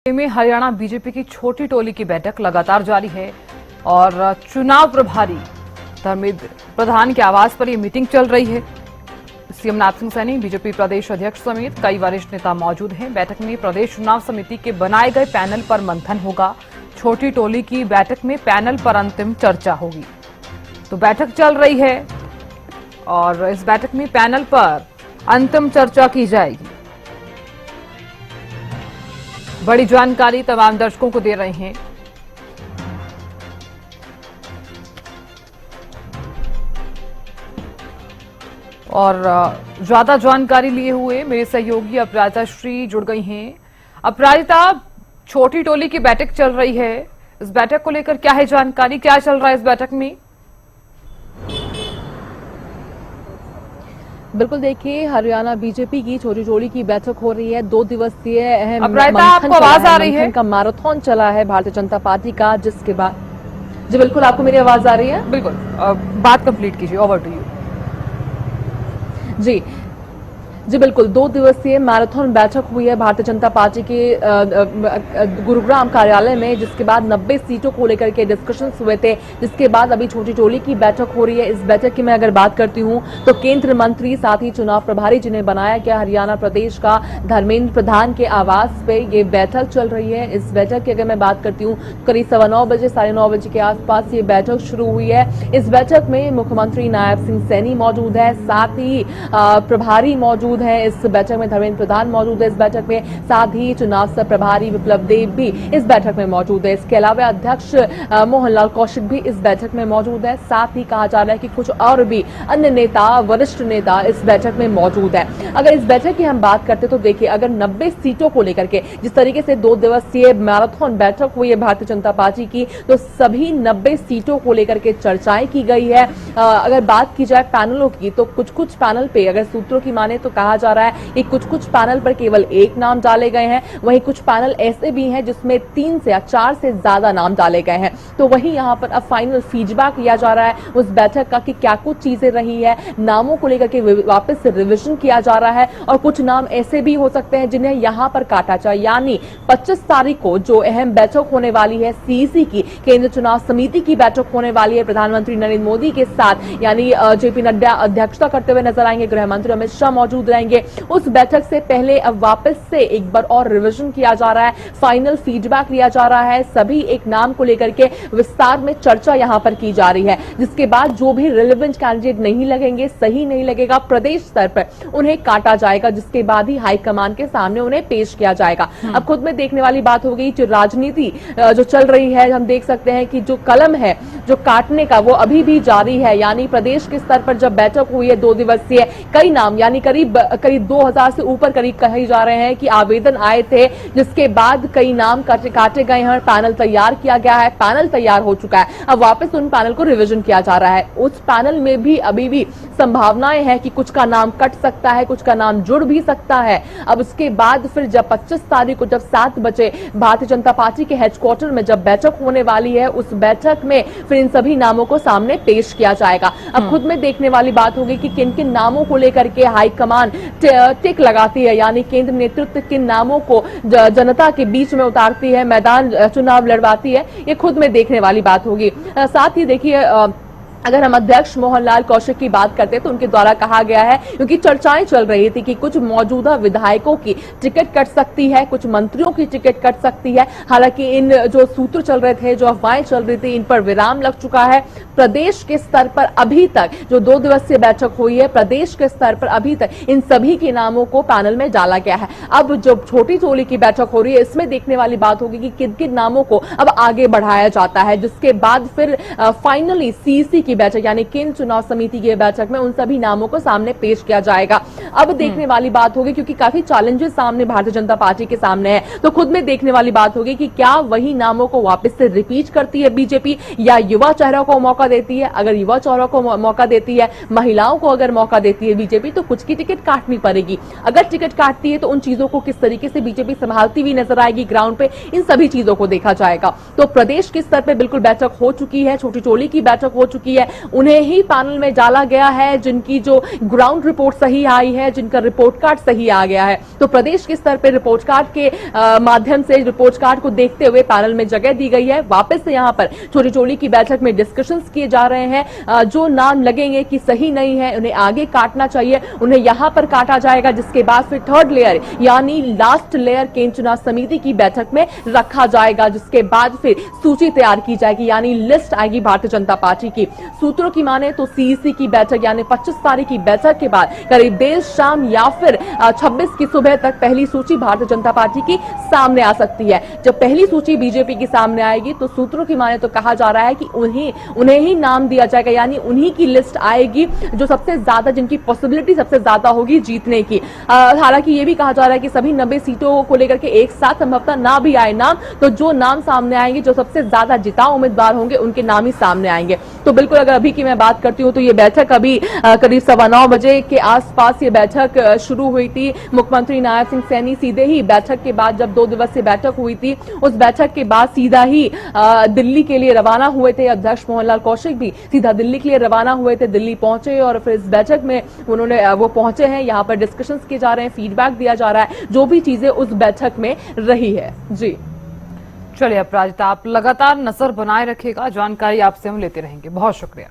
में हरियाणा बीजेपी की छोटी टोली की बैठक लगातार जारी है और चुनाव प्रभारी धर्मेंद्र प्रधान के आवास पर यह मीटिंग चल रही है। सीएम नाथ सिंह सैनी, बीजेपी प्रदेश अध्यक्ष समेत कई वरिष्ठ नेता मौजूद हैं। बैठक में प्रदेश चुनाव समिति के बनाए गए पैनल पर मंथन होगा। छोटी टोली की बैठक में पैनल पर अंतिम चर्चा होगी। तो बैठक चल रही है और इस बैठक में पैनल पर अंतिम चर्चा की जाएगी। बड़ी जानकारी तमाम दर्शकों को दे रहे हैं। और ज्यादा जानकारी लिए हुए मेरे सहयोगी अपराजिता श्री जुड़ गई हैं। अपराजिता, छोटी टोली की बैठक चल रही है, इस बैठक को लेकर क्या है जानकारी, क्या चल रहा है इस बैठक में? बिल्कुल, देखिए हरियाणा बीजेपी की छोटी टोली की बैठक हो रही है। 2 दिवसीय अहम आपको आवाज आ रही है? का मैराथन चला है भारतीय जनता पार्टी का, जिसके बाद जी बिल्कुल, आपको मेरी आवाज आ रही है? बिल्कुल, बात कंप्लीट कीजिए, ओवर टू यू। जी बिल्कुल, 2 दिवसीय मैराथन बैठक हुई है भारतीय जनता पार्टी के गुरुग्राम कार्यालय में, जिसके बाद 90 सीटों को लेकर के डिस्कशंस हुए थे। जिसके बाद अभी छोटी टोली की बैठक हो रही है। इस बैठक की मैं अगर बात करती हूं तो केंद्र मंत्री साथ ही चुनाव प्रभारी जिन्हें बनाया गया हरियाणा प्रदेश का, धर्मेंद्र प्रधान के आवास पे ये बैठक चल रही है। इस बैठक की अगर मैं बात करती हूँ करीब 9:15 बजे 9:30 बजे के आसपास ये बैठक शुरू हुई है। इस बैठक में मुख्यमंत्री नायब सिंह सैनी मौजूद है, साथ ही प्रभारी मौजूद है। इस बैठक में धर्मेंद्र प्रधान मौजूद है। इस बैठक में साथ ही चुनाव सह प्रभारी विप्लव देव भी इस बैठक में मौजूद है। इसके अलावा अध्यक्ष मोहनलाल कौशिक भी इस बैठक में मौजूद है। साथ ही कहा जा रहा है कि कुछ और भी अन्य नेता, वरिष्ठ नेता इस बैठक में मौजूद है। अगर इस बैठक की हम बात करते तो देखिए, अगर 90 सीटों को लेकर के जिस तरीके से 2 दिवसीय मैराथन बैठक हुई है भारतीय जनता पार्टी की, तो सभी 90 सीटों को लेकर के चर्चाएं की गई है। अगर बात की जाए पैनलों की, तो कुछ पैनल पे अगर सूत्रों की माने तो कहा जा रहा है कि कुछ पैनल पर केवल 1 नाम डाले गए हैं। वहीं कुछ पैनल ऐसे भी हैं जिसमें 3 से या 4 से ज्यादा नाम डाले गए हैं। तो वहीं यहां पर अब फाइनल फीडबैक लिया जा रहा है उस बैठक का कि क्या कुछ चीजें रही है, नामों को लेकर के वापस से रिविजन किया जा रहा है। और कुछ नाम ऐसे भी हो सकते हैं जिन्हें यहां पर काटा जाए। यानी 25 तारीख को जो अहम बैठक होने वाली है सीईसी की, केंद्र चुनाव समिति की बैठक होने वाली है प्रधानमंत्री नरेंद्र मोदी के साथ, यानी जेपी नड्डा अध्यक्षता करते हुए नजर आएंगे, गृह मंत्री अमित शाह मौजूद रहेंगे। उस बैठक से पहले अब वापस से एक बार और रिवीजन किया जा रहा है, फाइनल फीडबैक लिया जा रहा है। सभी एक नाम को लेकर के विस्तार में चर्चा यहां पर की जा रही है, जिसके बाद जो भी रिलेवेंट कैंडिडेट नहीं लगेंगे, सही नहीं लगेगा, प्रदेश स्तर पर उन्हें काटा जाएगा, जिसके बाद ही हाईकमान के सामने उन्हें पेश किया जाएगा। अब खुद में देखने वाली बात हो गई, जो राजनीति जो चल रही है, हम देख सकते हैं कि जो कलम है जो काटने का वो अभी भी जारी है। यानी प्रदेश के स्तर पर जब बैठक हुई है 2 दिवसीय, कई नाम यानी करीब 2000 से ऊपर करीब कहे जा रहे हैं कि आवेदन आए थे, जिसके बाद कई नाम काटे गए हैं, पैनल तैयार किया गया है, पैनल तैयार हो चुका है। अब वापस उन पैनल को रिवीजन किया जा रहा है। उस पैनल में भी अभी भी संभावनाएं हैं कि कुछ का नाम कट सकता है, कुछ का नाम जुड़ भी सकता है। अब उसके बाद फिर जब 25 तारीख को जब 7 बजे भारतीय जनता पार्टी के हेडक्वार्टर में जब बैठक होने वाली है, उस बैठक में फिर इन सभी नामों को सामने पेश किया जाएगा। अब खुद में देखने वाली बात होगी कि किन किन नामों को लेकर के हाईकमान टिक लगाती है, यानी केंद्र नेतृत्व किन नामों को जनता के बीच में उतारती है, मैदान चुनाव लड़वाती है, ये खुद में देखने वाली बात होगी। साथ ही देखिए, अगर हम अध्यक्ष मोहनलाल कौशिक की बात करते हैं तो उनके द्वारा कहा गया है, क्योंकि चर्चाएं चल रही थी कि कुछ मौजूदा विधायकों की टिकट कट सकती है, कुछ मंत्रियों की टिकट कट सकती है। हालांकि इन जो सूत्र चल रहे थे, जो अफवाहें चल रही थी, इन पर विराम लग चुका है। प्रदेश के स्तर पर अभी तक जो 2 दिवसीय बैठक हुई है, प्रदेश के स्तर पर अभी तक इन सभी के नामों को पैनल में डाला गया है। अब जो छोटी टोली की बैठक हो रही है, इसमें देखने वाली बात होगी कि किन किन नामों को अब आगे बढ़ाया जाता है, जिसके बाद फिर फाइनली सीईसी की बैठक यानी केंद्र चुनाव समिति की बैठक में उन सभी नामों को सामने पेश किया जाएगा। अब देखने वाली बात होगी, क्योंकि काफी चैलेंजेस सामने भारतीय जनता पार्टी के सामने है, तो खुद में देखने वाली बात होगी कि क्या वही नामों को वापस से रिपीट करती है बीजेपी, या युवा चेहरों को मौका देती है। अगर युवा चेहरों को मौका देती है, महिलाओं को अगर मौका देती है बीजेपी, तो कुछ की टिकट काटनी पड़ेगी। अगर टिकट काटती है तो उन चीजों को किस तरीके से बीजेपी संभालती हुई नजर आएगी ग्राउंड पे, इन सभी चीजों को देखा जाएगा। तो प्रदेश के स्तर पर बिल्कुल बैठक हो चुकी है, छोटी टोली की बैठक हो चुकी है। है उन्हें ही पैनल में डाला गया है, जिनकी जो ग्राउंड रिपोर्ट सही आई है, जिनका रिपोर्ट कार्ड सही आ गया है। तो प्रदेश के स्तर पर रिपोर्ट कार्ड के माध्यम से रिपोर्ट कार्ड को देखते हुए पैनल में जगह दी गई है। वापस से यहां पर छोटी टोली की बैठक में डिस्कशंस किए जा रहे हैं। जो नाम लगेंगे कि सही नहीं है उन्हें आगे काटना चाहिए, उन्हें यहां पर काटा जाएगा, जिसके बाद फिर थर्ड लेयर यानी लास्ट लेयर केंद्रीय चुनाव समिति की बैठक में रखा जाएगा, जिसके बाद फिर सूची तैयार की जाएगी यानी लिस्ट आएगी भारतीय जनता पार्टी की। सूत्रों की माने तो सीईसी की बैठक यानी 25 तारीख की बैठक के बाद करीब देर शाम या फिर 26 की सुबह तक पहली सूची भारतीय जनता पार्टी की सामने आ सकती है। जब पहली सूची बीजेपी की सामने आएगी तो सूत्रों की माने तो कहा जा रहा है कि उन्हें ही नाम दिया जाएगा यानी उन्हीं की लिस्ट आएगी जो सबसे ज्यादा, जिनकी पॉसिबिलिटी सबसे ज्यादा होगी जीतने की। हालांकि यह भी कहा जा रहा है कि सभी 90 सीटों को लेकर के एक साथ संभवतः ना भी आए नाम, तो जो नाम सामने आएंगे, जो सबसे ज्यादा जिताऊ उम्मीदवार होंगे, उनके नाम ही सामने आएंगे। तो बिल्कुल अगर अभी की मैं बात करती हूं तो ये बैठक अभी करीब 9:15 बजे के आसपास ये बैठक शुरू हुई थी। मुख्यमंत्री नायब सिंह सैनी सीधे ही बैठक के बाद, जब 2 दिवसीय बैठक हुई थी, उस बैठक के बाद सीधा ही दिल्ली के लिए रवाना हुए थे। अध्यक्ष मोहनलाल कौशिक भी सीधा दिल्ली के लिए रवाना हुए थे, दिल्ली पहुंचे और फिर इस बैठक में वो पहुंचे हैं। यहाँ पर डिस्कशंस किए जा रहे हैं, फीडबैक दिया जा रहा है, जो भी चीजें उस बैठक में रही है। जी चलिए अपराजिता, आप लगातार नजर बनाए रखिएगा, जानकारी आपसे हम लेते रहेंगे। बहुत शुक्रिया।